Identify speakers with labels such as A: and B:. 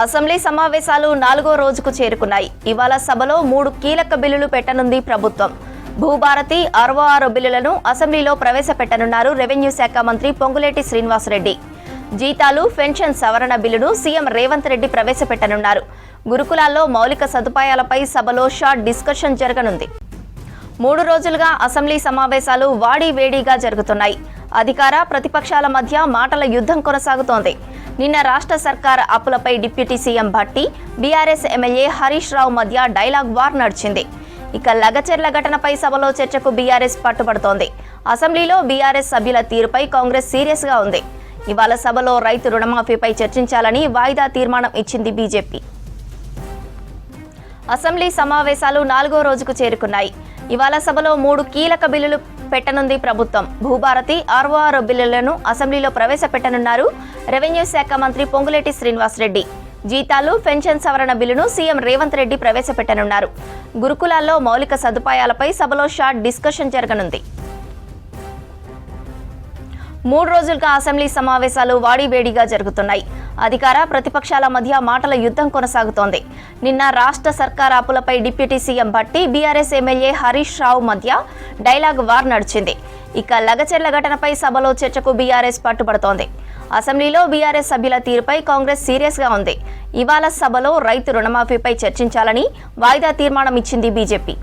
A: Assembly సమావేశాలు 4వ రోజుకు చేరుకున్నాయి. ఇవాళ సభలో 3 కీలక బిల్లులు పెట్టనుంది ప్రభుత్వం. భూభారతి 66 బిల్లులను అసెంబ్లీలో ప్రవేశపెట్టనున్నారు రెవెన్యూ శాఖ మంత్రి పొంగులేటి శ్రీనివాసరెడ్డి. జీతాలు, పెన్షన్ సవరణ బిల్లును సీఎం రేవంత్ రెడ్డి ప్రవేశపెట్టనున్నారు. గురుకులాల్లో మౌలిక సదుపాయాలపై సభలో షార్ట్ డిస్కషన్ జరగనుంది. 3 రోజులుగా అసెంబ్లీ సమావేశాలు వాడివేడిగా జరుగుతున్నాయి. అధికార ప్రతిపక్షాల మధ్య మాటల యుద్ధం కొనసాగుతోంది. నిన్న రాష్ట్ర సర్కార్ అప్పులపై deputy CM Bhatti, BRS MLA Harish Rao మధ్య డైలాగ్ వార్ నడిచింది. ఇక లగచెర్ల ఘటనపై సభలో చర్చకు బీఆర్ఎస్ పట్టుబడుతోంది. అసెంబ్లీలో బీఆర్ఎస్ సభ్యుల తీరుపై కాంగ్రెస్ సీరియస్ గా ఉంది. ఇవాళ సభలో రైతు రుణమాఫీపై చర్చించాలని వాయిదా తీర్మానం ఇచ్చింది బీజేపీ. అసెంబ్లీ సమావేశాలు 4వ రోజుకు చేరుకున్నాయి. ఇవాళ సభలో 3 కీలక బిల్లులు పెట్టనుంది ప్రభుత్వం. భూభారతి 66 బిల్లులను అసెంబ్లీలో ప్రవేశపెట్టనున్నారు రెవెన్యూ శాఖ మంత్రి పొంగులేటి శ్రీనివాసరెడ్డి. జీతాలు, పెన్షన్ సవరణ బిల్లును సీఎం రేవంత్ రెడ్డి ప్రవేశపెట్టనున్నారు. గురుకులాల్లో మౌలిక సదుపాయాలపై సభలో షార్ట్ డిస్కషన్ జరగనుంది. 3 రోజులుగా అసెంబ్లీ సమావేశాలు వాడివేడిగా జరుగుతున్నాయి. అధికార ప్రతిపక్షాల మధ్య మాటల యుద్ధం కొనసాగుతోంది. నిన్న రాష్ట్ర సర్కార్ అప్పులపై deputy CM Bhatti, BRS MLA Harish Rao మధ్య డైలాగ్ వార్ నడిచింది. ఇక లగచెర్ల ఘటనపై సభలో చర్చకు బీఆర్ఎస్ పట్టుబడుతోంది. అసెంబ్లీలో బీఆర్ఎస్ సభ్యుల తీరుపై కాంగ్రెస్ సీరియస్ గా ఉంది. ఇవాళ సభలో రైతు రుణమాఫీపై చర్చించాలని వాయిదా తీర్మానం ఇచ్చింది బీజేపీ.